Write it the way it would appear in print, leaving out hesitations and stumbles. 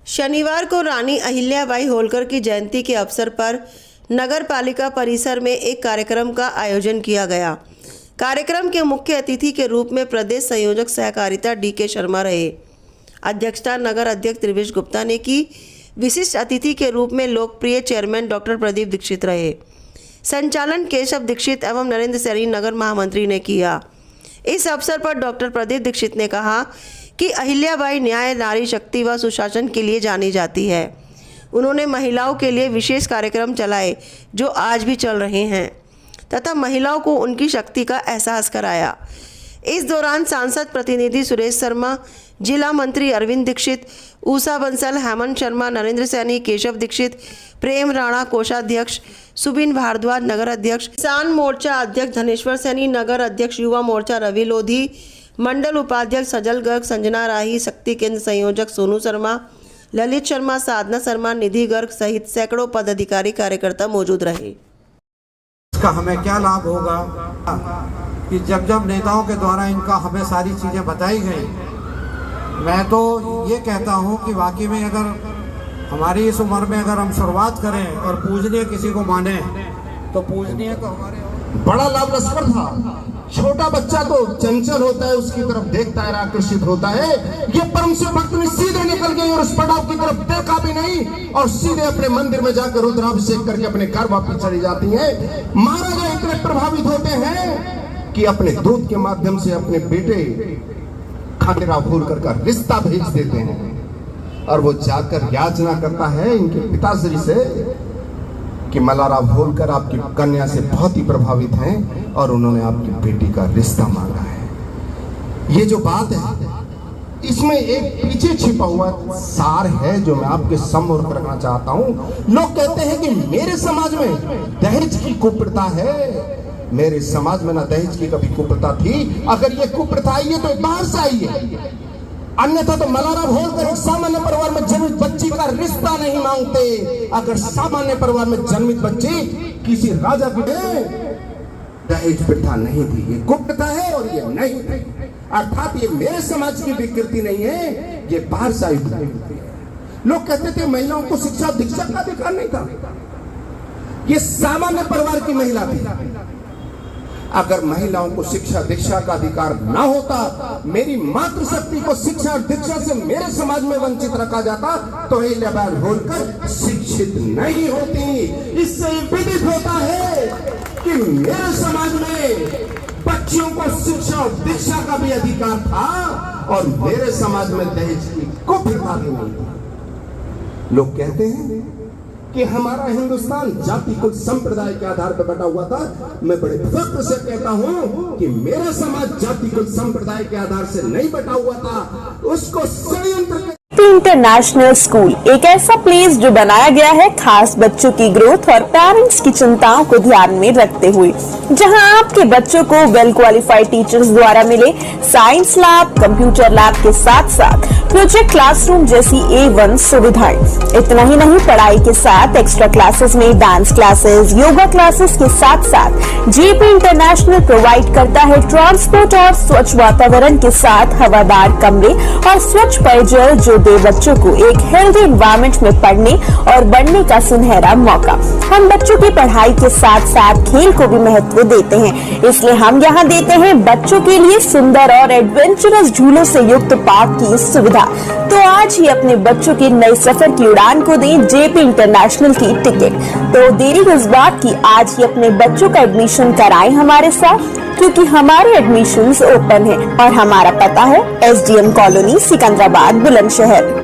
शनिवार को रानी अहिल्याबाई होलकर की जयंती के अवसर पर नगर पालिका परिसर में एक कार्यक्रम का आयोजन किया गया। कार्यक्रम के मुख्य अतिथि के रूप में प्रदेश संयोजक सहकारिता DK शर्मा रहे। अध्यक्षता नगर अध्यक्ष त्रिवेश गुप्ता ने की। विशिष्ट अतिथि के रूप में लोकप्रिय चेयरमैन डॉक्टर प्रदीप दीक्षित रहे। संचालन केशव दीक्षित एवं नरेंद्र सैनी नगर महामंत्री ने किया। इस अवसर पर डॉक्टर प्रदीप दीक्षित ने कहा कि अहिल्याबाई न्याय, नारी शक्ति व सुशासन के लिए जानी जाती है। उन्होंने महिलाओं के लिए विशेष कार्यक्रम चलाए जो आज भी चल रहे हैं तथा महिलाओं को उनकी शक्ति का एहसास कराया। इस दौरान सांसद प्रतिनिधि सुरेश शर्मा, जिला मंत्री अरविंद दीक्षित, ऊषा बंसल, हेमंत शर्मा, नरेंद्र सैनी, केशव दीक्षित, प्रेम राणा कोषाध्यक्ष, सुबिन भारद्वाज नगर अध्यक्ष, किसान मोर्चा अध्यक्ष धनेश्वर सैनी, नगर अध्यक्ष युवा मोर्चा रवि लोधी, मंडल उपाध्यक्ष सजल गर्ग, संजना राही, शक्ति केंद्र संयोजक सोनू शर्मा, ललित शर्मा, साधना शर्मा, निधि गर्ग सहित सैकड़ों पदाधिकारी कार्यकर्ता मौजूद रहे। इसका हमें क्या लाभ होगा कि जब जब नेताओं के द्वारा इनका हमें सारी चीजें बताई गई, मैं तो ये कहता हूँ कि वाकई में अगर हमारी इस उम्र में अगर हम शुरुआत करें और पूजनीय किसी को माने तो पूजनीय तो हमारे बड़ा लाभस्कर था। छोटा बच्चा तो चंचल होता है, उसकी तरफ देखता है, आकर्षित होता है। ये परम से भक्त में सीधे निकल गई और उस पड़ाव की तरफ देखा भी नहीं और सीधे अपने मंदिर में जाकर रुद्राभिषेक करके अपने घर वापस चली जाती हैं। महाराजा इतने प्रभावित होते हैं कि अपने दूध के माध्यम से अपने बेटे खंडेराव होलकर का रिश्ता भेज देते हैं और वो जाकर याचना करता है इनके पिताश्री से कि मल्हाराव होलकर आपकी कन्या से बहुत ही प्रभावित हैं और उन्होंने आपकी बेटी का रिश्ता मांगा है। ये जो बात है इसमें एक पीछे छिपा हुआ सार है जो मैं आपके सम्मुख रखना चाहता हूं। लोग कहते हैं कि मेरे समाज में दहेज की कुप्रथा है। मेरे समाज में ना दहेज की कभी कुप्रथा थी। अगर ये कुप्रथा आई है तो बाहर से आई है, अन्यथा तो मल्हाराव होलकर एक सामान्य परिवार में जन्मित बच्ची का रिश्ता नहीं मांगते। अगर सामान्य परिवार में जन्मित बच्ची किसी राजा की दहेज प्रथा नहीं थी, ये कुप्रथा है और ये नहीं थी। अर्थात ये मेरे समाज की विकृति नहीं है, ये बाहर से आई विकृति है। लोग कहते थे महिलाओं को शिक्षा दीक्षा का अधिकार नहीं था, ये सामान्य परिवार की महिला थी। अगर महिलाओं को शिक्षा दीक्षा का अधिकार ना होता, मेरी मातृशक्ति को शिक्षा और दीक्षा से मेरे समाज में वंचित रखा जाता तो अहिल्याबाई होलकर शिक्षित नहीं होती। इससे विदित होता है कि मेरे समाज में बच्चियों को शिक्षा और दीक्षा का भी अधिकार था और मेरे समाज में दहेज की कुप्रथा भी नहीं थी। लोग कहते हैं कि हमारा हिंदुस्तान जाति कुल संप्रदाय के आधार पर बटा हुआ था। मैं बड़े फख्र से कहता हूं कि मेरा समाज जाति कुल संप्रदाय के आधार से नहीं बटा हुआ था। उसको षड्यंत्र इंटरनेशनल स्कूल एक ऐसा प्लेस जो बनाया गया है खास बच्चों की ग्रोथ और पेरेंट्स की चिंताओं को ध्यान में रखते हुए, जहां आपके बच्चों को वेल क्वालिफाइड टीचर्स द्वारा मिले साइंस लैब, कंप्यूटर लैब के साथ साथ प्रोजेक्ट क्लासरूम जैसी A1 सुविधाएं। इतना ही नहीं, पढ़ाई के साथ एक्स्ट्रा क्लासेस में डांस क्लासेस, योगा क्लासेस के साथ साथ JP इंटरनेशनल प्रोवाइड करता है ट्रांसपोर्ट और स्वच्छ वातावरण के साथ हवादार कमरे और स्वच्छ पेयजल जो दे बच्चों को एक हेल्दी एनवायरनमेंट में पढ़ने और बढ़ने का सुनहरा मौका। हम बच्चों की पढ़ाई के साथ साथ खेल को भी महत्व देते हैं, इसलिए हम यहाँ देते हैं बच्चों के लिए सुंदर और एडवेंचरस झूलों से युक्त पार्क की सुविधा। तो आज ही अपने बच्चों के नए सफर की उड़ान को दें JP इंटरनेशनल की टिकट। तो देरी किस बात की, आज ही अपने बच्चों का एडमिशन कराएं हमारे साथ, क्योंकि हमारे एडमिशंस ओपन है और हमारा पता है SDM कॉलोनी, सिकंदराबाद, बुलंदशहर।